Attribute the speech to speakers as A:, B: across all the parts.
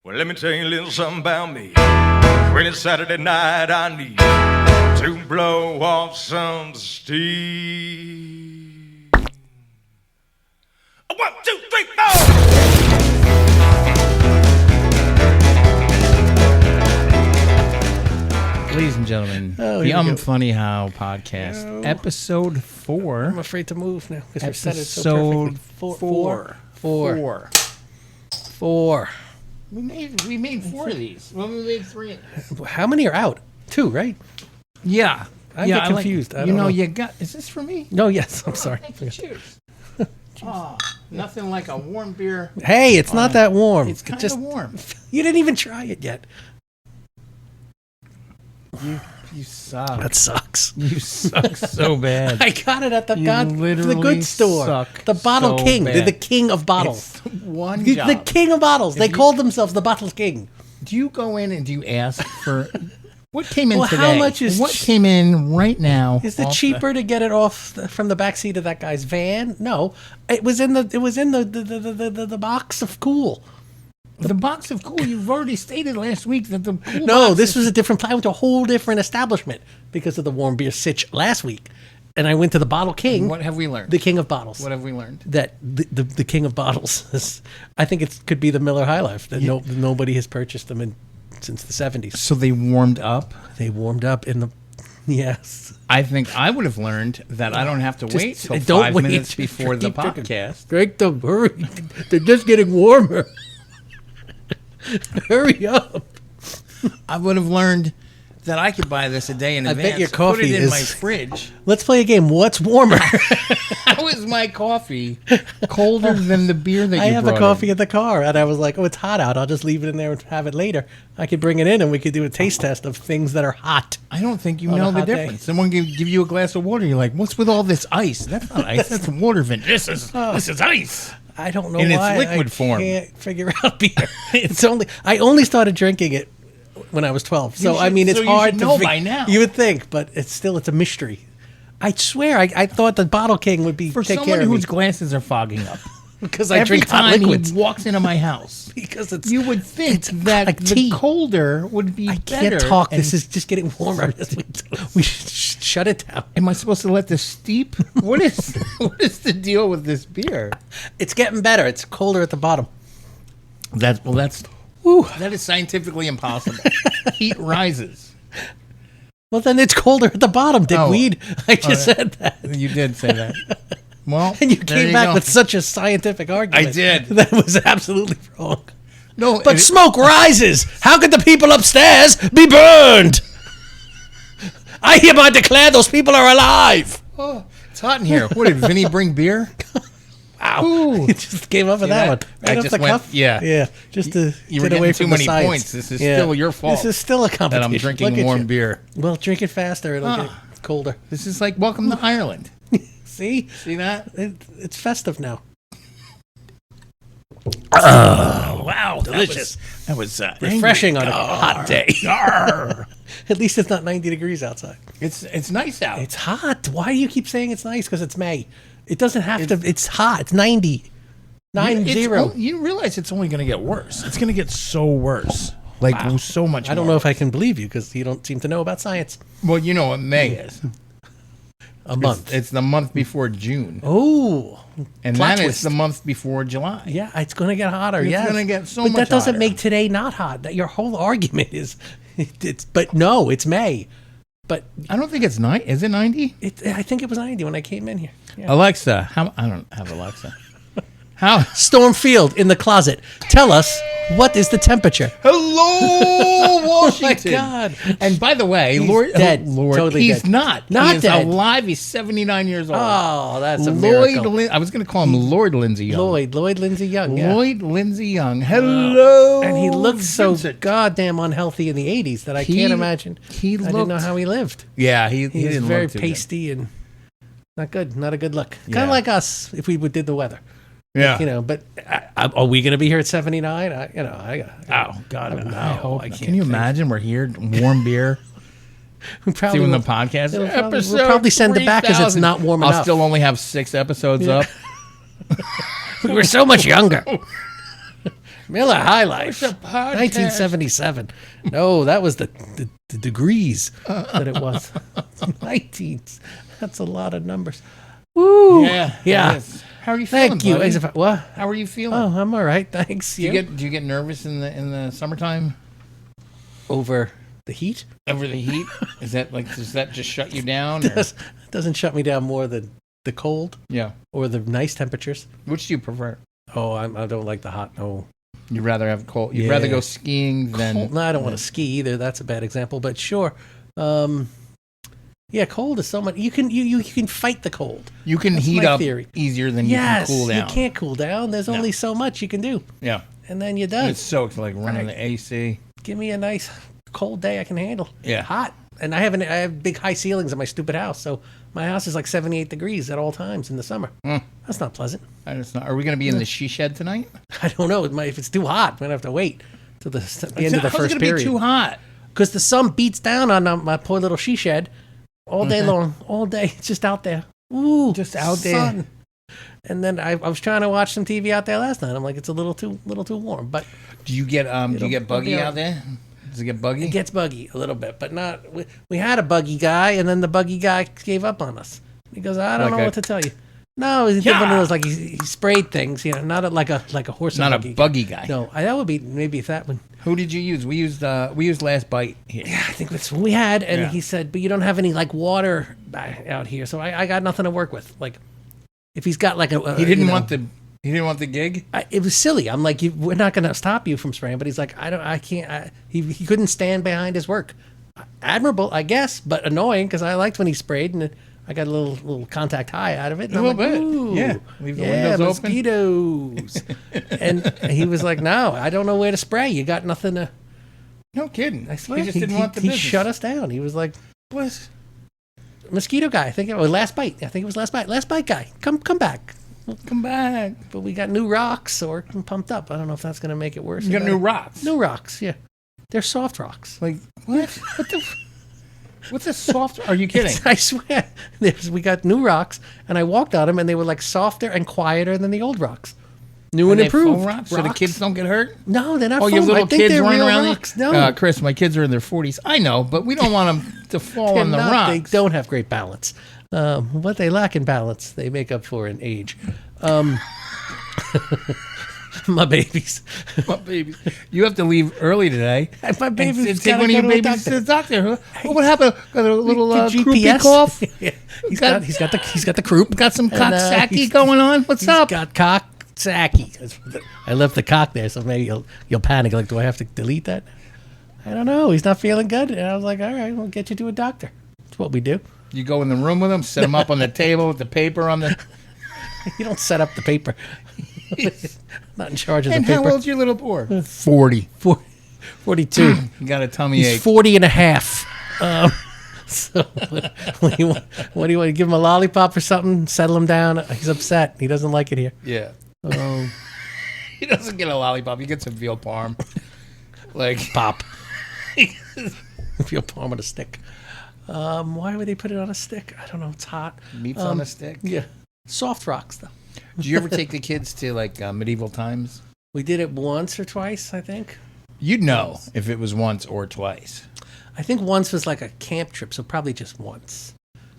A: Well, let me tell you a little something about me. When it's Saturday night, I need to blow off some steam. 1, 2, 3, 4.
B: Ladies and gentlemen, the Funny How podcast, episode 4.
C: I'm afraid to move now because we said it so
B: Episode
C: perfectly. Four.
B: We made 4 of these. Well, we made 3 of these.
C: How many are out? 2, right?
B: Yeah.
C: I get confused. I don't know.
B: You got. Is this for me?
C: No, yes. I'm sorry.
B: Cheers. Nothing like a warm beer.
C: Hey, it's not that warm.
B: It's kind of warm.
C: You didn't even try it yet.
B: You suck.
C: That sucks.
B: You suck so bad.
C: I got it at the
B: literally
C: good store.
B: suck
C: The Bottle
B: so
C: King.
B: bad.
C: They're the king of bottles.
B: It's one
C: The
B: job.
C: king of bottles. They called themselves the Bottle King.
B: Do you go in and do you ask for what came in
C: Well,
B: today?
C: how much is
B: what came in right now?
C: Is it
B: off
C: cheaper to get it off from the back seat of that guy's van? No, it was in the box of Cool.
B: The box of Cool? You've already stated last week that the Cool
C: No,
B: box
C: this
B: is-
C: was a different. I went to a whole different establishment because of the warm beer sitch last week, and I went to the Bottle King.
B: What have we learned?
C: The king of bottles.
B: What have we learned?
C: That the king of bottles is, I think it could be the Miller High Life. That nobody has purchased them since the 70s.
B: So they warmed up.
C: They warmed up in the. Yes.
B: I think I would have learned that I don't have to wait till
C: don't
B: 5
C: wait.
B: minutes before the
C: Keep drinking.
B: podcast.
C: Drink them. Hurry. They're just getting warmer. Hurry up.
B: I would have learned that I could buy this a day in
C: I
B: advance.
C: bet your coffee
B: put it in
C: is-
B: my fridge.
C: Let's play a game. What's warmer?
B: How is my coffee colder than the beer that you
C: I have the
B: brought
C: coffee
B: in?
C: in the car, and I was like, oh, it's hot out. I'll just leave it in there and have it later. I could bring it in, and we could do a taste test of things that are hot.
B: I don't think you
C: On a
B: know the
C: hot day.
B: difference. Someone give you a glass of water. You're like, what's with all this ice? That's not ice. That's water. This is ice.
C: I don't know
B: In its
C: why.
B: liquid
C: I
B: form.
C: can't figure out beer. I only started drinking it when I was 12. So,
B: You
C: I mean,
B: should-
C: it's
B: so you
C: hard
B: should
C: to
B: know
C: fig-
B: by now.
C: You would think, but it's a mystery. I swear, I thought the Bottle King would be
B: For
C: take
B: someone
C: care of me
B: whose glasses are fogging up,
C: because I
B: every
C: drink hot
B: time
C: liquids.
B: he walks into my house,
C: Because it's
B: you would think
C: it's
B: that
C: like
B: the
C: tea.
B: colder would be
C: I
B: better.
C: can't talk.
B: and-
C: This is just getting warmer. We should shut it down.
B: Am I supposed to let this steep? What is the deal with this beer?
C: It's getting better. It's colder at the bottom.
B: That is scientifically impossible. Heat rises.
C: Well, then it's colder at the bottom, dickweed. I just said that.
B: You did say that. Well,
C: And you
B: there
C: came back
B: go.
C: with such a scientific argument.
B: I did.
C: That was absolutely wrong.
B: No,
C: But
B: it-
C: smoke rises. How could the people upstairs be burned? I hereby declare those people are alive.
B: oh, it's hot in here. What did Vinny bring beer?
C: Wow.
B: Ooh.
C: You just came up with
B: See
C: that
B: that?
C: one.
B: I
C: Right off
B: just
C: the
B: went-
C: cuff?
B: yeah.
C: Yeah. Just to
B: You were
C: get away
B: getting
C: from
B: too
C: the
B: many
C: science.
B: points. This is still your fault.
C: This is still a
B: That
C: competition.
B: I'm
C: Look
B: drinking
C: at
B: warm
C: you.
B: beer.
C: Well, drink it faster. It'll get colder.
B: This is like welcome to Ireland.
C: See?
B: See that?
C: It's festive now.
B: Oh, wow. Delicious. That was
C: Refreshing on a hot day.
B: Arr.
C: At least it's not 90 degrees outside.
B: It's nice out.
C: It's hot. Why do you keep saying it's nice? Because it's May. It doesn't have to. It's hot. It's 90. 90.
B: You realize it's only going to get worse. It's going to get so worse. Like so much
C: I don't
B: more.
C: know if I can believe you because you don't seem to know about science.
B: Well, you know what May is.
C: A month.
B: It's the month before June.
C: Oh.
B: And
C: plot
B: then
C: twist.
B: it's the month before July.
C: Yeah, it's going to get hotter.
B: It's
C: yes.
B: gonna get so
C: but
B: much
C: that doesn't
B: hotter.
C: make today not hot. That your whole argument is, but no, it's May. But
B: I don't think it's 90. Is it 90?
C: I think it was 90 when I came in here. Yeah.
B: Alexa, I don't have Alexa. How?
C: Stormfield in the closet. Tell us, what is the temperature?
B: Hello, Washington.
C: Oh my God.
B: And by the way,
C: He's
B: Lord,
C: dead.
B: Lord,
C: Totally
B: he's
C: dead.
B: not.
C: Not
B: he is
C: dead.
B: alive. He's 79 years old.
C: Oh, that's a
B: Lloyd,
C: miracle.
B: I was going to call him Lord Lindsay Young.
C: Lloyd Lindsay Young. Yeah.
B: Lloyd Lindsay Young. Hello.
C: And he looked so
B: Vincent.
C: goddamn unhealthy in the 80s that I
B: He-
C: can't imagine.
B: he
C: I didn't know
B: looked-
C: how he lived.
B: Yeah, he
C: He was
B: didn't
C: very
B: look too good.
C: pasty and not good. Not a good look. Kind
B: Yeah.
C: of like us if we did the weather.
B: Yeah.
C: You know, but are we going to be here at 79?
B: Oh God,
C: I
B: no!
C: hope
B: I
C: not.
B: Can you imagine? We're here, warm beer,
C: we probably
B: doing the
C: will-
B: podcast.
C: we'll probably send it back 'cause it's
B: 3000.
C: not warm
B: I'll
C: enough.
B: still only have 6 episodes up.
C: we were so much younger. Miller High Life.
B: What's a podcast?
C: 1977. No, that was the degrees that it was. 19. That's a lot of numbers. Woo.
B: Yeah.
C: Yeah.
B: it is. How are you feeling?
C: Thank you.
B: buddy?
C: What?
B: How are you feeling?
C: Oh, I'm all right. Thanks.
B: do you get nervous in the summertime
C: over the heat?
B: over the heat? Does that just shut you down? Or?
C: Doesn't shut me down more than the cold
B: Yeah.
C: or the nice temperatures.
B: Which do you prefer?
C: Oh, I don't like the hot. No.
B: You'd rather have cold. You'd
C: Yeah.
B: rather go skiing than.
C: Cold. No, I don't want to ski either. That's a bad example, but sure. Yeah, cold is so much. You can fight the cold.
B: You can
C: That's
B: heat
C: my
B: up
C: theory.
B: easier than
C: Yes,
B: you can cool down.
C: you can't cool down. There's only so much you can do,
B: Yeah.
C: and then you're done.
B: It's so like running the AC.
C: Give me a nice cold day I can handle.
B: Yeah.
C: Hot. And I have big high ceilings in my stupid house, so my house is like 78 degrees at all times in the summer. That's not pleasant.
B: And it's not. Are we going to be in the she shed tonight?
C: I don't know. If it's too hot, I'm gonna have to wait till the end of the
B: How's it
C: first
B: gonna be
C: period.
B: too hot?
C: Because the sun beats down on my poor little she shed all day long, all day. It's just out there. Ooh,
B: Just out there.
C: sun. And then I was trying to watch some TV out there last night. I'm like, it's a little too warm, but
B: Do you get
C: it'll
B: buggy
C: be
B: out there? Does it get buggy?
C: it gets buggy a little bit, but not. We had a buggy guy, and then the buggy guy gave up on us. He goes, I don't
B: Like
C: know
B: a-
C: what to tell you. No, he did one of those like he sprayed things, not like a horse.
B: Not
C: and
B: a buggy guy.
C: No, that would be maybe if that one.
B: Who did you use? We used Last Bite here.
C: Yeah, I think that's what we had. And
B: Yeah.
C: he said, but you don't have any like water out here, so I got nothing to work with. Like, if he's got like a
B: He didn't want the gig.
C: it was silly. I'm like, we're not going to stop you from spraying, but he's like, I can't. He couldn't stand behind his work. Admirable, I guess, but annoying because I liked when he sprayed and I got a little contact high out of it. And
B: A
C: I'm
B: little
C: like,
B: bit.
C: ooh,
B: Yeah. Leave the windows open.
C: mosquitoes. And he was like, no, I don't know where to spray. You got nothing to.
B: No kidding.
C: I swear,
B: He just didn't want the
C: he
B: business.
C: shut us down. He was like,
B: Was
C: mosquito guy. I think it was Last Bite. I think it was Last Bite. Last Bite guy. Come back.
B: come back.
C: But we got new rocks, so we're pumped up. I don't know if that's going to make it worse.
B: You
C: or
B: got new
C: better.
B: rocks.
C: New rocks, yeah. They're soft rocks.
B: Like what? What's a soft? Are you kidding?
C: I swear. We got new rocks, and I walked on them, and they were like softer and quieter than the old rocks. New and
B: Are they
C: improved.
B: foam rocks, so the
C: rocks.
B: kids don't get hurt.
C: No, they're not
B: Oh,
C: foam.
B: you have little
C: I think
B: kids
C: they're
B: running
C: real
B: around.
C: rocks. No,
B: Chris, my kids are in their 40s. I know, but we don't want them to fall on the
C: They're not- They
B: rocks.
C: don't have great balance. What they lack in balance, they make up for in age. My babies.
B: My babies. You have to leave early today.
C: My babies
B: And take
C: gotta
B: one of
C: go
B: your
C: to a
B: babies to
C: doctor.
B: the doctor. Huh? What happened? Got a little
C: The
B: croupy cough.
C: Yeah. He's got the croup.
B: Got some
C: And,
B: coxsackie
C: he's-
B: going on. What's
C: He's
B: up?
C: got cocksacky. I left the cock there, so maybe you'll panic. Like, do I have to delete that? I don't know. He's not feeling good. And I was like, all right, we'll get you to a doctor. That's what we do.
B: You go in the room with them, set them up on the table with the paper on the.
C: You don't set up the paper. Not in charge of
B: And
C: the
B: how
C: paper.
B: old's your little boy? 40.
C: 42.
B: You got a tummy
C: He's
B: ache.
C: 40 and a half. So what do you want? Give him a lollipop or something? Settle him down? He's upset. He doesn't like it here.
B: Yeah.
C: Oh,
B: He doesn't get a lollipop. He gets a veal parm. Like
C: pop. If you're palm on a stick. Why would they put it on a stick? I don't know. It's hot.
B: meats on a stick.
C: Yeah. Soft rocks, though.
B: Do you ever take the kids to like medieval times?
C: We did it once or twice, I think.
B: You'd know if it was once or twice.
C: I think once was like a camp trip, so probably just once.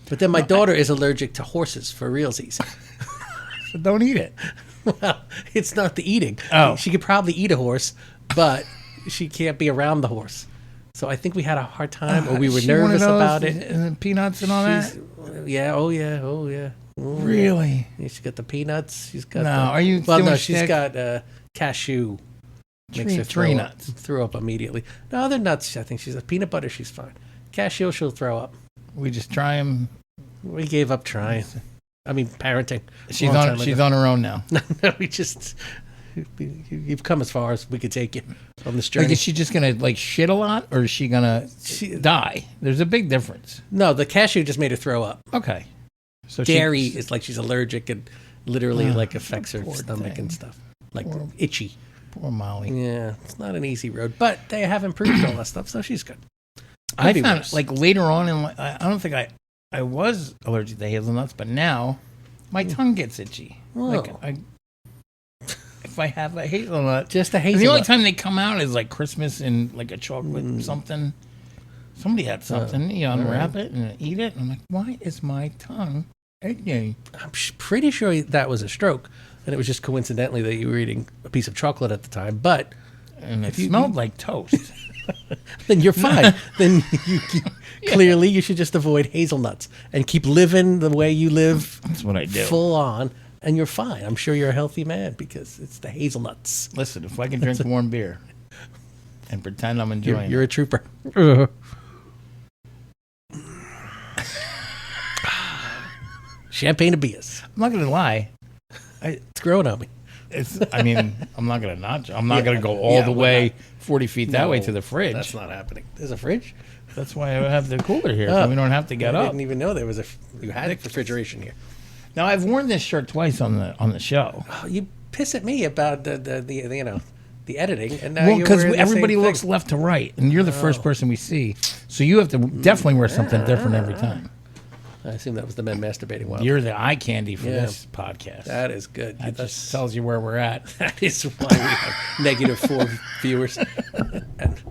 C: But then my daughter is allergic to horses for realsies.
B: So don't eat it.
C: Well, it's not the eating.
B: Oh.
C: She could probably eat a horse, but she can't be around the horse. So I think we had a hard time, or we were
B: She one of
C: nervous
B: those
C: about it.
B: And the peanuts and all
C: She's,
B: that.
C: yeah, oh yeah, oh yeah. Oh,
B: Really?
C: yeah. She's got the peanuts. She's got.
B: No,
C: the,
B: are you
C: Well, no,
B: doing
C: she's
B: shtick?
C: got cashew. Makes her
B: Tree
C: throw
B: nuts.
C: Up, threw up immediately. No, other nuts. I think she's a peanut butter. She's fine. Cashew, she'll throw up.
B: We just try them.
C: We gave up trying. I mean, parenting.
B: She's
C: Long
B: on.
C: time
B: She's
C: ago.
B: on her own now.
C: No, we just. You've come as far as we could take you on this journey.
B: Like, is she just gonna like shit a lot, or is she gonna die? There's a big difference.
C: No, the cashew just made her throw up.
B: Okay. So
C: Dairy
B: she,
C: is like she's allergic and literally like affects her
B: poor
C: stomach
B: thing.
C: and stuff. Like itchy.
B: poor Molly.
C: Yeah, it's not an easy road, but they have improved all that stuff, so she's good.
B: I
C: Maybe
B: found
C: worse.
B: like later on in I don't think I was allergic to hazelnuts, but now my tongue gets itchy.
C: Whoa.
B: Like if I have a hazelnut.
C: Just a
B: And the only
C: hazelnut.
B: time they come out is like Christmas and like a chocolate something. Somebody had something. You unwrap it and eat it. And I'm like, why is my tongue aching?
C: I'm pretty sure that was a stroke, and it was just coincidentally that you were eating a piece of chocolate at the time. But
B: And it smelled like toast.
C: then you're fine. Then clearly you should just avoid hazelnuts and keep living the way you live.
B: That's what I do.
C: Full on, and you're fine. I'm sure you're a healthy man because it's the hazelnuts.
B: Listen, if I can drink warm beer and pretend I'm enjoying
C: You're a trooper. Champagne and beers.
B: I'm not going to lie.
C: It's growing on me.
B: I mean, I'm not going to I'm not going to go all the
C: we're
B: way
C: not.
B: 40 feet that way
C: No,
B: to the fridge.
C: That's not happening. There's a fridge?
B: That's why I have the cooler here, so we don't have to get
C: I
B: up.
C: didn't even know there was you had refrigeration here.
B: Now, I've worn this shirt twice on the show.
C: Oh, you piss at me about the editing, and now
B: Well,
C: you're
B: because
C: wearing the
B: everybody
C: same
B: looks
C: thing.
B: left to right, and you're the first person we see. So you have to definitely wear something different every time.
C: I assume that was the men masturbating. Well,
B: You're the eye candy for
C: Yeah.
B: this podcast.
C: that is good.
B: That just tells you where we're at.
C: That is why we have -4 viewers. And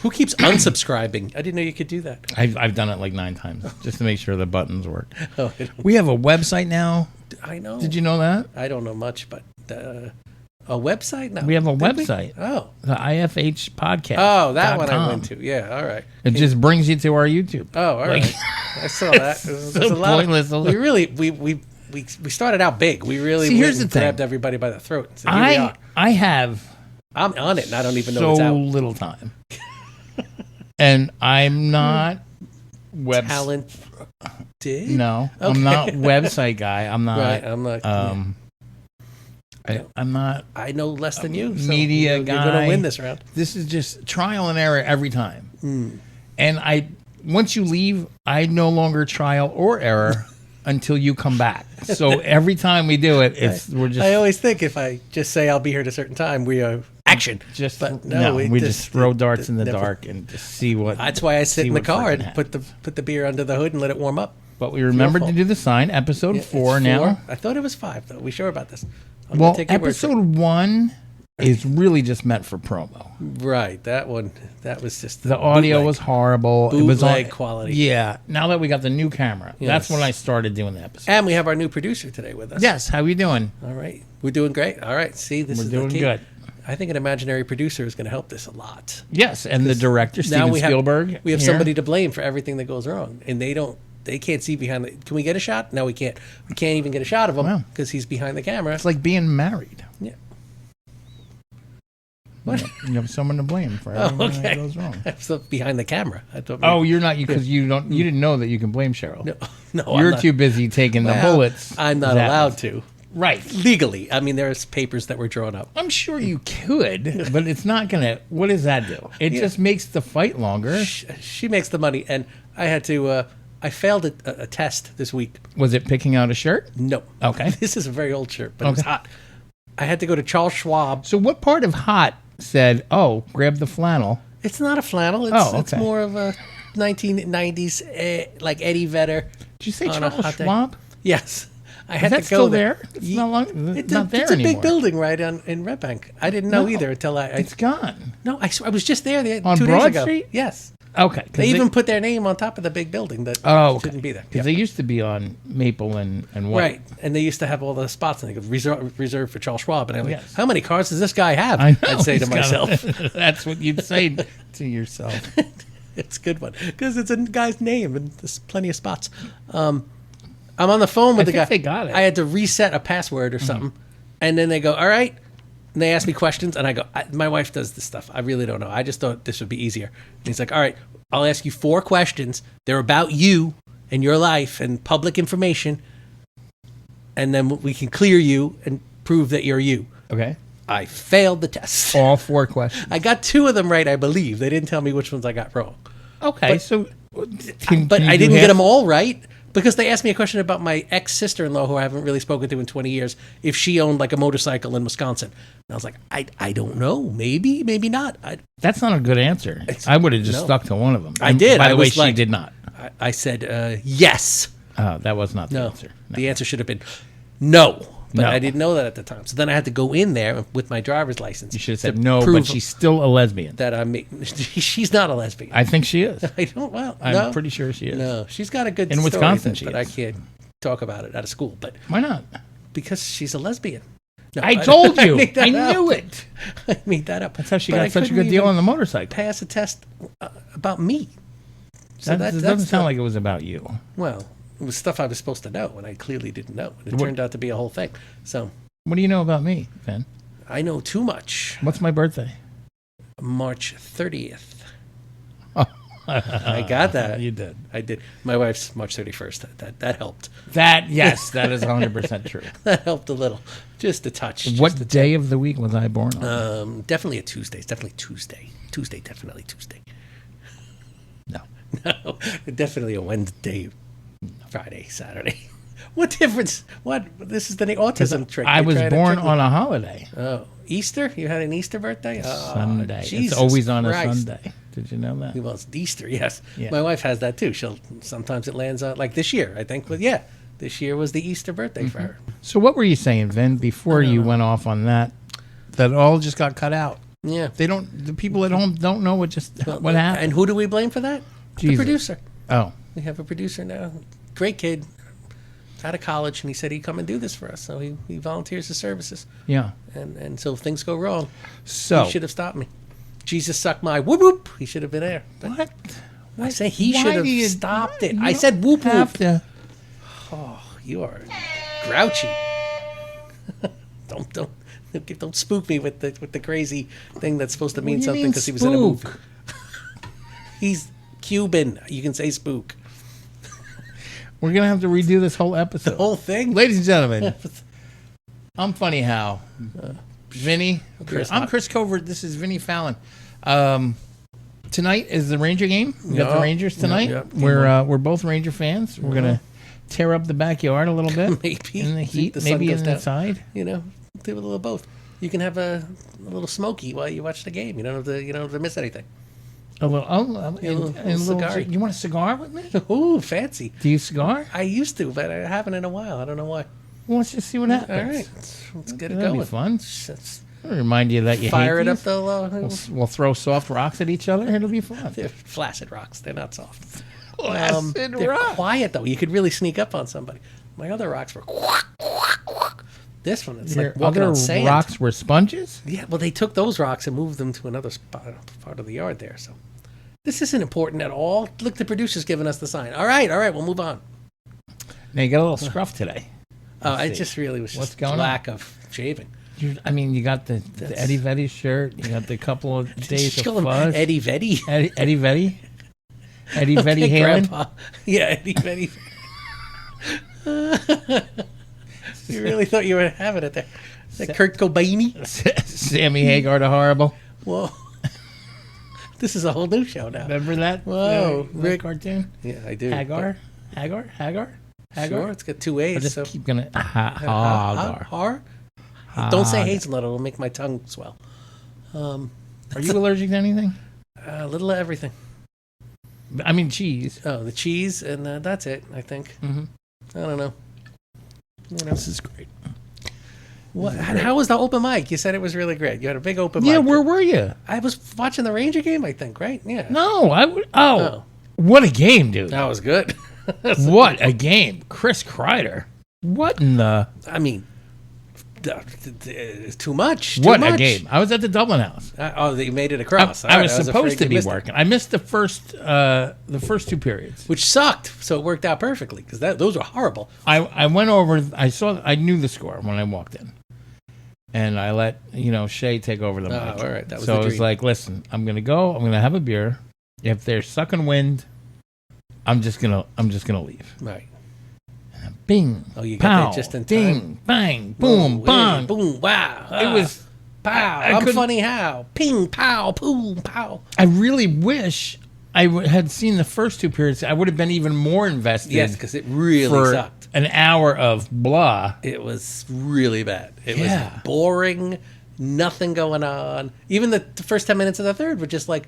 C: who keeps unsubscribing? I didn't know you could do that.
B: I've done it like 9 times just to make sure the buttons work.
C: Oh,
B: We have a website now.
C: I know.
B: Did you know that?
C: I don't know much, but a website? No.
B: We have a
C: Did we?
B: website.
C: Oh.
B: The IFH podcast.
C: Oh, that one I went to. Yeah, all right.
B: It just brings you to our YouTube.
C: Oh, all right. I saw that. There's a lot
B: pointless.
C: we really we started out big. We really
B: See, here's
C: went and
B: the thing.
C: grabbed everybody by the throat. So here we are.
B: I have
C: I'm on it, and I don't even know
B: so
C: it's out.
B: little time, and I'm not
C: Talented.
B: No, I'm not website guy. I'm not.
C: Right, I'm not.
B: I'm not.
C: I know less than you. So
B: media
C: you're
B: guy.
C: going to win this round.
B: This is just trial and error every time.
C: Hmm.
B: And once you leave, I no longer trial or error until you come back. So every time we do it, we're just.
C: I always think if I just say I'll be here at a certain time, we are action.
B: But
C: no,
B: we just throw darts in the
C: never-
B: dark and just see what.
C: That's why I sit
B: see
C: in the
B: what
C: car
B: freaking
C: and
B: happens.
C: put the beer under the hood and let it warm up.
B: But we remembered to
C: fault.
B: do the sign. Episode
C: Yeah,
B: 4
C: it's
B: now.
C: 4. I thought it was 5 though. We sure about this? I'm
B: Well,
C: gonna take your word for it.
B: episode 1 is really just meant for promo.
C: Right, that one. That was just
B: The audio
C: bootleg.
B: was horrible. It was
C: Bootleg quality.
B: Yeah. Now that we got the new camera, that's
C: Yes.
B: when I started doing the episode.
C: And we have our new producer today with us.
B: Yes. How you doing?
C: All right, we're doing great. All right, see, this
B: We're
C: is
B: doing
C: the key.
B: good.
C: I think an imaginary producer is going to help this a lot.
B: Yes, and the director Steven
C: we have
B: Spielberg.
C: we have
B: here.
C: somebody to blame for everything that goes wrong, and they can't see behind the. Can we get a shot? No, we can't. We can't even get a shot of him
B: Wow.
C: because he's behind the camera.
B: It's like being married.
C: Yeah. What?
B: You have someone to blame for everything that goes wrong.
C: So behind the camera. I thought.
B: Oh, you're not because you don't. You didn't know that you can blame Cheryl.
C: no,
B: You're
C: I'm not,
B: too busy taking the
C: well,
B: bullets.
C: I'm not
B: that-
C: allowed to
B: Right.
C: legally. I mean, there's papers that were drawn up.
B: I'm sure you could, but it's not gonna. What does that do? It just makes the fight longer.
C: She makes the money, and I had to. I failed a test this week.
B: Was it picking out a shirt?
C: No.
B: Okay.
C: This is a very old shirt, but it was
B: Okay.
C: hot. I had to go to Charles Schwab.
B: So what part of hot said, "Oh, grab the flannel"?
C: It's not a flannel. It's,
B: Oh,
C: it's
B: okay.
C: more of a 1990s, like Eddie Vedder.
B: Did you say
C: on a
B: Charles
C: hot day.
B: Schwab?
C: Yes. I
B: Is
C: had
B: that
C: to go
B: still there? It's
C: Ye-
B: not long.
C: It's
B: not
C: a,
B: there
C: it's a
B: anymore.
C: big building right in Red Bank. I didn't know
B: No.
C: either until I
B: It's gone.
C: no. I was just there
B: On
C: 2 days
B: Broad
C: ago.
B: Street?
C: Yes.
B: Okay. 'cause
C: They even put their name on top of the big building that
B: okay.
C: shouldn't be there.
B: Because they used to be on Maple and White.
C: Right, and they used to have all the spots, and they go reserved for Charles Schwab. And I'm like,
B: Yes.
C: how many cars does this guy have?
B: I know.
C: I'd say to
B: He's got
C: myself,
B: that's what you'd say to yourself.
C: it's a good one because it's a guy's name, and there's plenty of spots. I'm on the phone with the
B: think
C: guy.
B: they got it.
C: I had to reset a password or something, and then they go, "All right." And they ask me questions, and I go, "My wife does this stuff. I really don't know. I just thought this would be easier." And he's like, "All right, I'll ask you 4 questions. They're about you and your life and public information, and then we can clear you and prove that you're you."
B: Okay.
C: I failed the test.
B: All 4 questions.
C: I got 2 of them right, I believe. They didn't tell me which ones I got wrong.
B: Okay.
C: But-
B: so,
C: But
B: can you
C: I
B: do
C: didn't get
B: half-
C: them all right because they asked me a question about my ex-sister-in-law, who I haven't really spoken to in 20 years, if she owned like a motorcycle in Wisconsin. And I was like, I don't know. Maybe, maybe not.
B: That's not a good answer. I would have just
C: no.
B: stuck to one of them.
C: I did.
B: By
C: I
B: the way,
C: was
B: she
C: like-
B: did not.
C: I said, yes.
B: That was not the
C: No.
B: answer. No.
C: The answer should have been no. but
B: No.
C: I didn't know that at the time. So then I had to go in there with my driver's license.
B: You should have
C: to
B: said no,
C: prove
B: but she's still a lesbian.
C: that she's not a lesbian.
B: I think she is.
C: I don't. Well,
B: I'm
C: no,
B: pretty sure she is.
C: no, she's got a good
B: In
C: story
B: Wisconsin,
C: that-
B: she
C: but
B: is.
C: I can't talk about it out of school. But
B: Why not?
C: because she's a lesbian. No,
B: I told you.
C: made that
B: I
C: up.
B: knew it.
C: I made that up.
B: That's how she
C: But I
B: got such a
C: couldn't
B: good deal
C: even
B: on the motorcycle.
C: Pass a test about me. So
B: That
C: that's
B: doesn't sound
C: the-
B: like it was about you.
C: Well, it was stuff I was supposed to know, and I clearly didn't know. And it
B: What-
C: turned out to be a whole thing. So
B: What do you know about me, Ben?
C: I know too much.
B: What's my birthday?
C: March 30th. I got that.
B: You did.
C: I did. My wife's March 31st. That helped.
B: Yes, that is 100% true.
C: That helped a little. Just a touch. Just
B: What
C: a
B: day of the week was I born on?
C: Definitely a Tuesday. It's definitely Tuesday. Tuesday, definitely Tuesday.
B: No.
C: No, definitely a Wednesday, Friday, Saturday. What difference? What? This is the autism trick.
B: I
C: You're
B: was
C: trying to
B: born
C: trick me.
B: on a holiday.
C: Oh, Easter? You had an Easter birthday? Oh,
B: Sunday.
C: Jesus
B: It's always on
C: Christ.
B: a Sunday. Did you know that?
C: Well, it's Easter, yes.
B: Yeah.
C: My wife has that too. Sometimes it lands on, like this year, I think. But yeah, this year was the Easter birthday for her.
B: So what were you saying, Vin, before you went off on that? That all just got cut out.
C: Yeah.
B: They don't. The people at home don't know what happened.
C: And who do we blame for that? The
B: Jesus.
C: producer.
B: Oh,
C: We have a producer now. Great kid. Out of college, and he said he'd come and do this for us. So he volunteers his services.
B: yeah.
C: And so if things go wrong,
B: So
C: he should have stopped me. Jesus suck my whoop whoop. He should have been there. But
B: what?
C: I say he
B: Why
C: should
B: do you-
C: have stopped it.
B: you
C: I
B: don't
C: said whoop
B: have
C: whoop.
B: to.
C: You are grouchy. Don't spook me with the crazy thing that's supposed to mean
B: What do you
C: something
B: mean
C: because he was in a movie.
B: spook?
C: He's Cuban. You can say spook.
B: We're gonna have to redo this whole episode.
C: Whole thing.
B: Ladies and gentlemen, I'm Funny How. Vinny,
C: Chris
B: I'm
C: Hop.
B: Chris Covert. This is Vinny Fallon. Tonight is the Ranger game. We got the
C: Yeah.
B: Rangers tonight.
C: Yeah.
B: We're both Ranger fans. We're gonna tear up the backyard a little bit.
C: Maybe
B: in the heat,
C: The sun
B: maybe
C: goes down.
B: inside.
C: You know, do a little of both. You can have a little smoky while you watch the game. You don't have to miss anything.
B: A little,
C: little cigar.
B: You want a cigar with me?
C: Ooh, fancy.
B: Do you cigar?
C: I used to, but I haven't in a while. I don't know why.
B: Well, let's just see what happens.
C: All right, let's get it
B: That'd
C: going.
B: be fun.
C: Let's
B: I'll remind you that you
C: fire
B: hate
C: it up
B: these.
C: the
B: We'll throw soft rocks at each other. It'll be fun.
C: They're flaccid rocks. They're not soft.
B: Flaccid
C: They're
B: rock.
C: quiet though. You could really sneak up on somebody. My other rocks were quack, quack, quack. This one, it's
B: Your
C: like walking
B: other
C: on sand.
B: rocks were sponges.
C: Yeah, well, they took those rocks and moved them to another part of the yard there. So this isn't important at all. Look, the producer's giving us the sign. All right, we'll move on.
B: Now you got a little scruff today.
C: I
B: see.
C: just really was
B: What's
C: just
B: going on?
C: lack of shaving.
B: You got the Eddie Veddy shirt. You got the couple of days
C: Call
B: of
C: him
B: fuzz.
C: Eddie Veddy.
B: Eddie Veddy. Eddie Veddy
C: Okay,
B: Halen.
C: Grandpa. Yeah, Eddie Veddy. You really thought you were having it there. Is that Kurt Cobain?
B: Sammy Hagar the Horrible.
C: Whoa. This is a whole new show now.
B: Remember that?
C: Whoa,
B: that
C: Rick.
B: cartoon.
C: Yeah, I do.
B: Hagar.
C: Sure, it's got two
B: I
C: A's.
B: just
C: So.
B: keep gonna Hagar.
C: Har? Don't say hazelnut; it'll make my tongue swell.
B: Are you allergic to anything?
C: A little of everything.
B: I mean, cheese.
C: Oh, the cheese, and that's it. I think.
B: Mhm.
C: I don't know.
B: This is great.
C: What? How was the open mic? You said it was really great. You had a big open
B: Yeah,
C: mic.
B: where were you?
C: I was watching the Ranger game. I think, right? Yeah.
B: No, I would.
C: Oh.
B: What a game, dude!
C: That was good.
B: What a game, Chris Kreider. What in the?
C: I mean, too much. Too
B: What
C: much.
B: a game! I was at the Dublin House.
C: They made it across.
B: I
C: All right,
B: was supposed
C: afraid
B: to
C: you
B: be
C: missed it,
B: working. I missed the first two periods.
C: which sucked. So it worked out perfectly because those were horrible.
B: I went over. I knew the score when I walked in, and I let Shay take over the mic.
C: all right, that was
B: so
C: the
B: I was
C: dream.
B: like, listen, I'm gonna go. I'm gonna have a beer. If they're sucking wind, I'm just gonna leave.
C: Right.
B: Bing.
C: Oh, you got
B: pow,
C: that just in
B: ding,
C: time.
B: bang, boom,
C: Whoa,
B: bang.
C: hey, boom, wow.
B: It was.
C: pow.
B: I
C: I'm
B: couldn't-
C: funny how. Ping, pow, boom, pow.
B: I really wish I had seen the first two periods. I would have been even more invested.
C: Yes, because it really
B: for
C: sucked.
B: an hour of blah.
C: It was really bad. It
B: Yeah.
C: was boring. Nothing going on. Even the first 10 minutes of the third were just like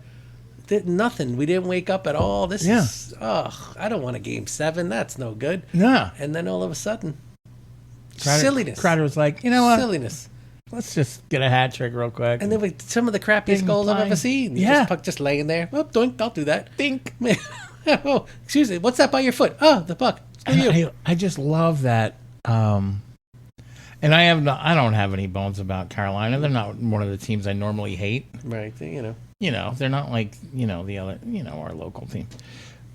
C: nothing. We didn't wake up at all. This
B: Yeah.
C: is I don't want a game 7. That's no good.
B: Yeah.
C: And then all of a sudden, Silliness.
B: Crowder was like, you know what?
C: Silliness.
B: Let's just get a hat trick real quick.
C: And then with some of the crappiest
B: Bing,
C: goals I've
B: bang.
C: ever seen.
B: Yeah.
C: Just puck just laying there. Oh, doink, I'll do that.
B: think.
C: Oh, excuse me. What's that by your foot? Oh, the puck. Screw you.
B: I just love that. And I don't have any bones about Carolina. They're not one of the teams I normally hate.
C: Right.
B: You know, they're not like, the other, our local team.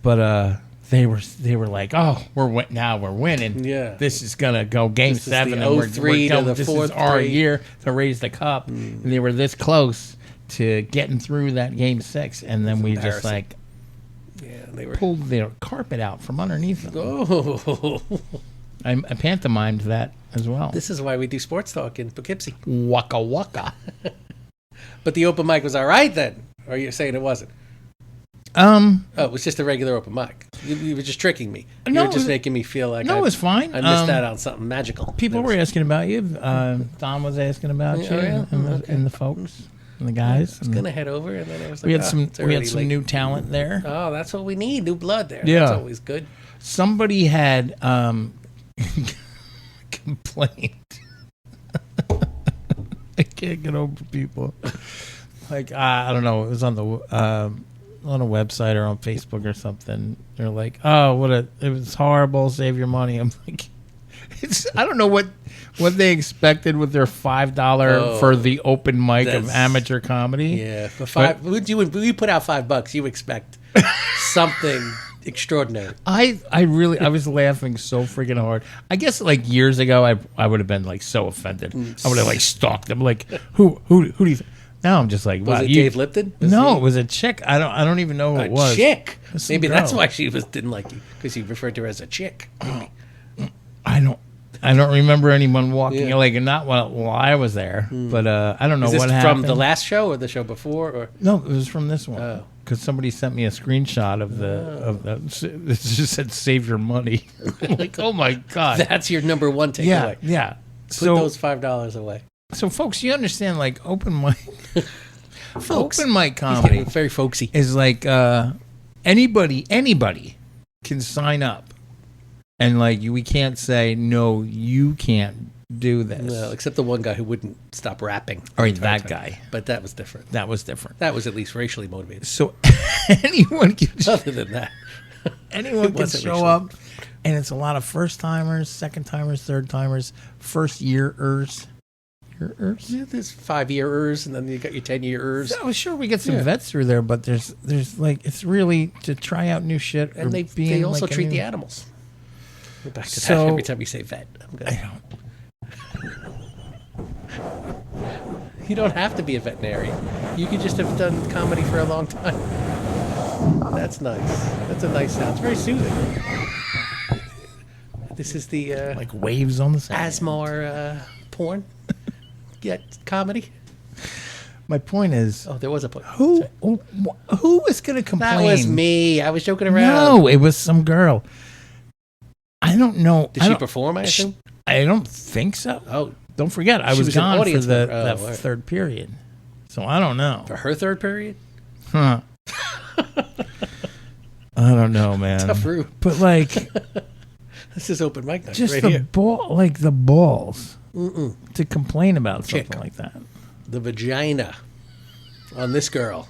B: But they were like, oh, we're winning.
C: Yeah.
B: This is gonna go game
C: This is
B: 7,
C: the
B: and we're
C: 0-3 to
B: going.
C: the
B: This is our
C: 4-3.
B: year to raise the cup. And they were this close to getting through that game 6, and then we just
C: embarrassing.
B: like
C: Yeah, they were.
B: pulled their carpet out from underneath them.
C: Oh.
B: I pantomimed that as well.
C: This is why we do sports talk in Poughkeepsie.
B: Waka waka.
C: But the open mic was all right then. Or you're saying it wasn't? Oh, it was just a regular open mic. You were just tricking me. You
B: No,
C: were
B: it
C: just
B: was-
C: making me feel like
B: No, it was fine.
C: I missed out on something magical.
B: People
C: That
B: were
C: was-
B: asking about you. Don was asking about
C: Yeah,
B: you,
C: oh, yeah?
B: and,
C: Okay.
B: and the folks and the guys.
C: I was gonna head over, and then I was like,
B: We had
C: "Oh,
B: some
C: it's
B: we had
C: already
B: some
C: late."
B: new talent there.
C: Oh, that's what we need. New blood there.
B: Yeah.
C: That's always good.
B: Somebody had complained. I can't get over people. Like I don't know. It was on the on a website or on Facebook or something. They're like, "Oh, it was horrible. Save your money." I'm like, I don't know what they expected with their $5 for the open mic of
C: That's-
B: amateur comedy.
C: Yeah, for five. When you put out $5, you expect something extraordinary.
B: I was laughing so freaking hard. I guess like years ago, I would have been like so offended. I would have like stalked them. Like who do you? Now I'm just like,
C: Was
B: wow,
C: it Dave Lipton?
B: No, it was a chick. I don't even know who it was.
C: Chick.
B: was some
C: Maybe that's
B: girl.
C: why she didn't like you, because you referred to her as a chick. Maybe.
B: I don't remember anyone walking
C: Yeah.
B: like not while I was there, but I don't know
C: Is this
B: what
C: from
B: happened.
C: the last show or the show before? Or
B: No, it was from this one.
C: Oh.
B: Because somebody sent me a screenshot of the it just said "save your money." I'm like, oh my god.
C: that's your number one takeaway.
B: Yeah, yeah.
C: Put
B: So
C: those $5 away.
B: So, folks, you understand, like, open mic,
C: Folks.
B: open mic
C: He's
B: comedy
C: getting very folksy.
B: is like anybody can sign up, and like we can't say no, you can't do this.
C: Well, except the one guy who wouldn't stop rapping.
B: Or that guy.
C: But that was different.
B: That was different.
C: That was at least racially motivated.
B: So anyone can
C: Other than that,
B: anyone
C: It
B: can
C: wasn't
B: show
C: racially.
B: up, and it's a lot of first timers, second timers, third timers, first yearers.
C: yeah, there's 5-yearers, and then you got your 10-yearers.
B: I was sure we get some
C: Yeah.
B: vets through there, but there's like it's really to try out new shit.
C: And
B: or
C: they also
B: like a
C: treat
B: new-
C: the animals. We're back to
B: So-
C: that every time you say vet. You don't have to be a veterinarian. You could just have done comedy for a long time. That's nice. That's a nice sound. It's very soothing. This is the
B: like waves on the side.
C: Asmar porn. Yeah, comedy.
B: My point is,
C: Oh, there was a point.
B: who is going to complain?
C: That was me. I was joking around.
B: No, it was some girl. I don't know.
C: Did
B: I
C: she
B: don't-
C: perform, I assume?
B: I don't think so.
C: Oh,
B: Don't forget, I
C: She
B: was
C: was an
B: gone for
C: audience
B: the
C: member. Oh,
B: that
C: all right.
B: third period, so I don't know.
C: for her third period?
B: Huh. I don't know, man.
C: Tough room.
B: But like,
C: This is open mic night
B: just
C: right
B: the
C: here.
B: the balls to complain about
C: Chick.
B: something like that.
C: The vagina on this girl.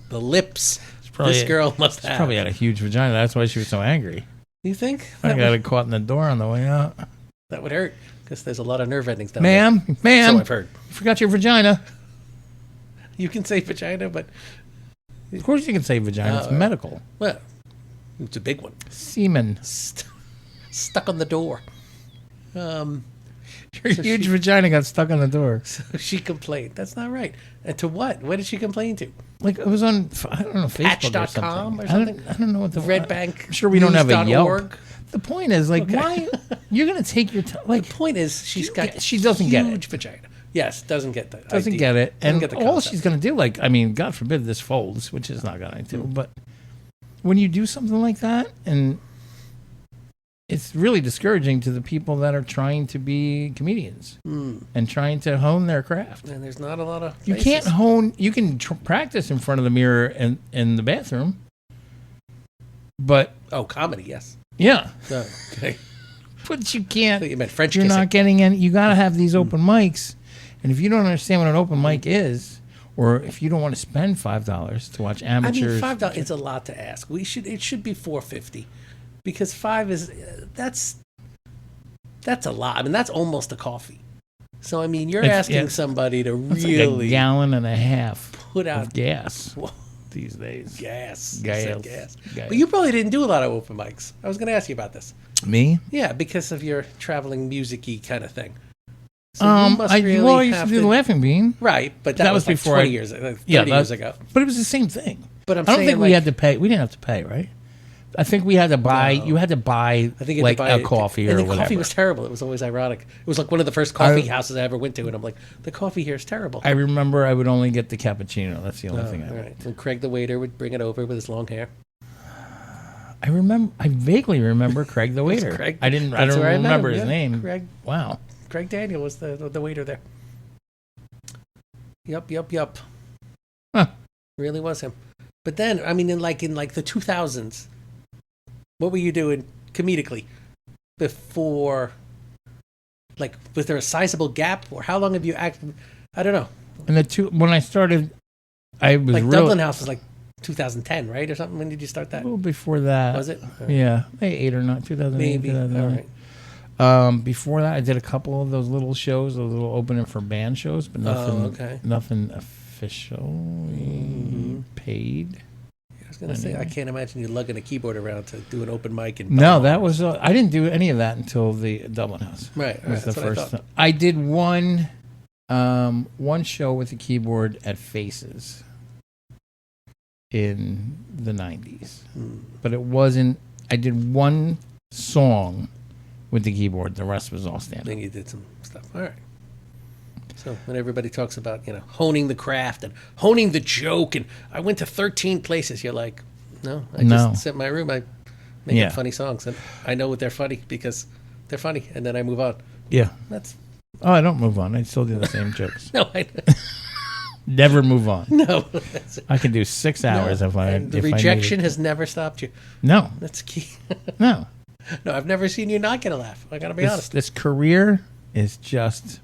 C: The lips
B: probably-
C: this girl must
B: She
C: have.
B: probably had a huge vagina. That's why she was so angry.
C: You think?
B: I
C: That
B: got
C: would,
B: it caught in the door on the way out.
C: that would hurt, because there's a lot of nerve endings down there.
B: Ma'am, ma'am,
C: So I've heard.
B: you forgot your vagina.
C: You can say vagina, but,
B: Of course you can say vagina. It's medical.
C: well, it's a big one.
B: Semen.
C: Stuck on the door.
B: Your huge vagina got stuck on the door.
C: She complained. That's not right. And to what? What did she complain to?
B: Like it was on, I don't know, Facebook or
C: Patch.com
B: something.
C: or something?
B: I don't know what the
C: Red Bank.
B: I'm sure we don't have a Yelp.
C: News.org?
B: The point is, like, why you're gonna take your time? Like,
C: The point is, she's got
B: she doesn't get it.
C: huge vagina. Yes, doesn't get that.
B: doesn't
C: idea.
B: get it,
C: Doesn't
B: and
C: get the
B: all
C: concept.
B: she's gonna do, like, I mean, God forbid this folds, which is not going to, but when you do something like that, and it's really discouraging to the people that are trying to be comedians and trying to hone their craft.
C: And there's not a lot of.
B: You
C: faces.
B: can't hone. You can practice in front of the mirror in the bathroom, but
C: Oh, comedy, yes.
B: yeah,
C: Oh, okay.
B: But you can't.
C: You meant French
B: You're
C: kissing.
B: not getting any. You got to have these open mics. And if you don't understand what an open mic is, or if you don't want to spend $5 to watch
C: I mean,
B: amateurs.
C: $5 is a lot to ask. It should be $4.50, because $5 is that's a lot. I mean, that's almost a coffee. So I mean, you're asking somebody to
B: It's
C: really
B: like a gallon and a half
C: put out
B: of gas
C: Whoa,
B: these days.
C: gas.
B: Gas.
C: You said gas.
B: Gas.
C: But you probably didn't do a lot of open mics. I was going to ask you about this.
B: Me?
C: Yeah, because of your traveling music-y kind of thing. So you must
B: I
C: really
B: used to
C: have
B: do the Laughing Bean.
C: Right, but that was like
B: before
C: 20 years, 30 years ago.
B: But it was the same thing.
C: But I'm
B: I don't
C: saying,
B: think we
C: like-
B: had to pay. We didn't have to pay, right? I think we had to buy.
C: No.
B: You had to buy
C: I think you had
B: like
C: to buy
B: a coffee or
C: and the
B: whatever.
C: coffee was terrible. It was always ironic. It was like one of the first coffee houses I ever went to, and I'm like, the coffee here is terrible.
B: I remember I would only get the cappuccino. That's the only thing I
C: all
B: would.
C: right. And Craig the waiter would bring it over with his long hair.
B: I vaguely remember Craig the waiter.
C: Craig.
B: I
C: That's
B: don't
C: where I met
B: remember
C: him,
B: his
C: yeah.
B: name.
C: Craig.
B: Wow.
C: Craig Daniel was the waiter there. Yup.
B: Huh.
C: Really was him. But then, I mean, in like the 2000s, what were you doing comedically before? Like, was there a sizable gap, or how long have you acted? I don't know.
B: And when I started, I was
C: Like
B: really
C: Dublin House was like 2010, right, or something. When did you start that?
B: a little before that.
C: Was it?
B: Yeah, maybe 8 or 9, 2008.
C: Maybe. All
B: 2009.
C: right.
B: Before that, I did a couple of those little shows, a little opening for band shows, but nothing,
C: okay.
B: nothing officially paid.
C: I was gonna say, I can't imagine you lugging a keyboard around to do an open mic. And
B: No, that was I didn't do any of that until the Dublin House.
C: right.
B: Was the
C: That's what I
B: first
C: thought.
B: time. I did one show with the keyboard at Faces in the 90s, but it wasn't. I did one song with the keyboard. The rest was all stand up.
C: Then you did some stuff. All right. So when everybody talks about, honing the craft and honing the joke, and I went to 13 places, you're like, no, I just sit in my room. I make up funny songs, and I know what they're funny because they're funny, and then I move on.
B: Yeah.
C: That's
B: Oh, I don't move on. I still do the same jokes.
C: no,
B: Never move on.
C: no.
B: I can do 6 hours if I.
C: And the
B: if I need
C: rejection
B: it.
C: has never stopped you.
B: No,
C: That's key.
B: no.
C: No, I've never seen you not get a laugh. I gotta be honest.
B: This career is just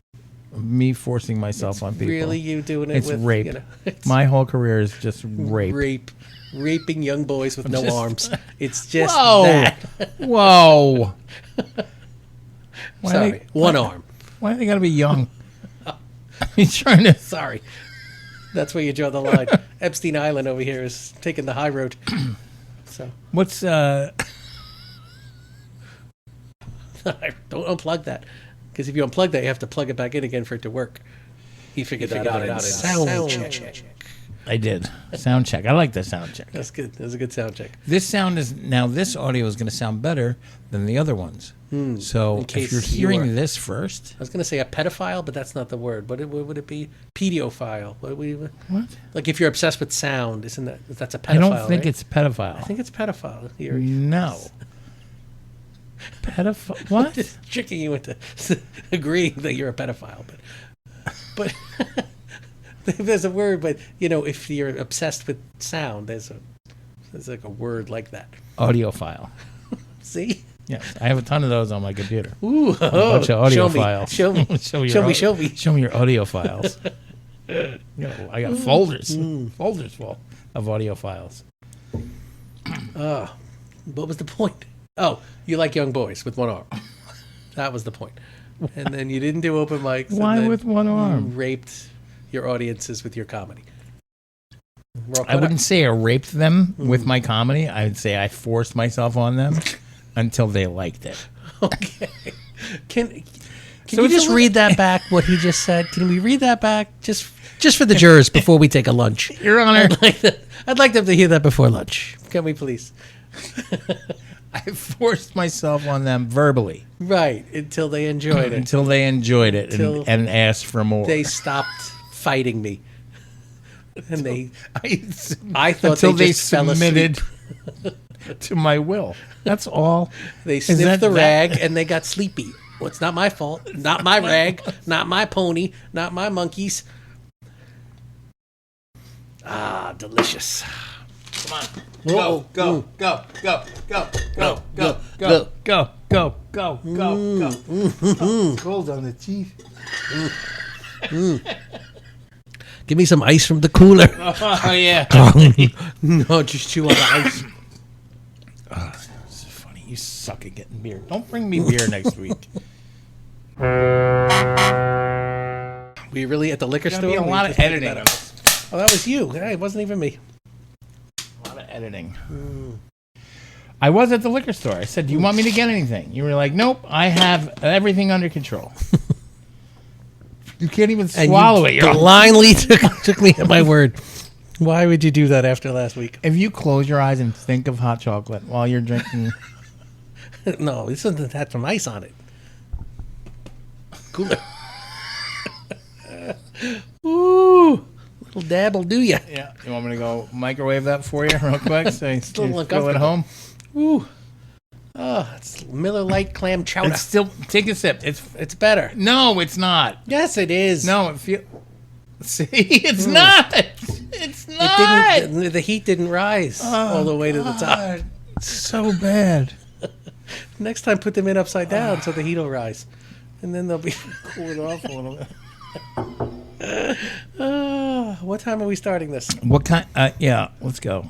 B: me forcing myself on people.
C: Really, you doing it
B: It's
C: with
B: rape.
C: it's
B: My whole career is just rape.
C: raping young boys with no
B: just-
C: arms. It's just
B: Whoa.
C: that.
B: Whoa. Why
C: Sorry,
B: they-
C: one arm.
B: Why do they gotta be young? He's trying to.
C: Sorry. That's where you draw the line. Epstein Island over here is taking the high road. So
B: What's
C: don't unplug that, because if you unplug that, you have to plug it back in again for it to work. He figured that out. in sound check.
B: I did sound check. I like the sound check.
C: That's good. That's a good sound check.
B: This sound is now. This audio is going to sound better than the other ones. So
C: In case
B: if you're
C: you
B: hearing
C: are-
B: this first,
C: I was going to say a pedophile, but that's not the word. What would it be? Pediophile.
B: what?
C: Like if you're obsessed with sound, isn't that's a pedophile?
B: I don't think
C: right?
B: it's pedophile.
C: I think it's pedophile.
B: No. Pedophile? What?
C: Just tricking you into agreeing that you're a pedophile, but there's a word. But if you're obsessed with sound, there's like a word like that.
B: Audiophile.
C: See?
B: Yes, I have a ton of those on my computer.
C: Ooh,
B: A bunch of audio
C: show me,
B: files.
C: Show me,
B: show me.
C: show me.
B: Show me your audio files. I got folders full of audio files.
C: What was the point? Oh, you like young boys with one arm. That was the point. And then you didn't do open mics. and
B: Why
C: then
B: with one
C: you
B: arm?
C: raped your audiences with your comedy. We're all
B: I
C: caught
B: wouldn't
C: up.
B: say I raped them with my comedy. I would say I forced myself on them until they liked it.
C: Okay. Can
B: So
C: you
B: it's
C: just
B: a li-
C: read that back? What he just said? Can we read that back just for the jurors before we take a lunch?
B: Your Honor,
C: I'd like them to hear that before lunch. Can we please?
B: I forced myself on them verbally
C: Right, until they enjoyed it.
B: until they enjoyed it
C: Till
B: and asked for more.
C: They stopped fighting me. And
B: I
C: thought
B: until
C: they
B: they
C: just fell
B: submitted to my will. That's all.
C: They
B: Is
C: sniffed
B: that
C: the
B: that-
C: rag and they got sleepy. Well, it's not my fault. Not my rag. Not my pony. Not my monkeys. Ah, delicious.
B: Come on.
C: Whoa.
A: Go. Go.
B: Go, go.
D: Cold on the teeth.
C: Give me some ice from the cooler.
B: Oh, yeah.
C: No, just chew on the ice.
B: It's funny. You suck at getting beer. Don't bring me beer next week.
C: We really at the liquor
B: There's
C: store?
B: gonna be a lot of editing.
C: Oh, that was you. Hey, it wasn't even me.
B: A lot of editing. I was at the liquor store. I said, "Do you want me to get anything?" You were like, "Nope, I have everything under control." You can't even swallow it. You're
C: blindly took me at my word. Why would you do that after last week?
B: If you close your eyes and think of hot chocolate while you're drinking,
C: No, this doesn't have some ice on it. Cooler. Ooh, little dab will do ya.
B: yeah. You want me to go microwave that for you real quick? So you
C: little
B: feel at
C: uncomfortable.
B: home.
C: Ooh. Oh, it's Miller Lite clam chowder.
B: It's still take a sip.
C: It's better.
B: No, it's not.
C: Yes, it is.
B: No, it feel. See, it's not. It's
C: It
B: not.
C: didn't. The heat didn't rise all the way to the top.
B: God, it's so bad.
C: Next time, put them in upside down so the heat will rise, and then they'll be.
B: Cool it off a little bit.
C: What time are we starting this?
B: What kind? Yeah, let's go.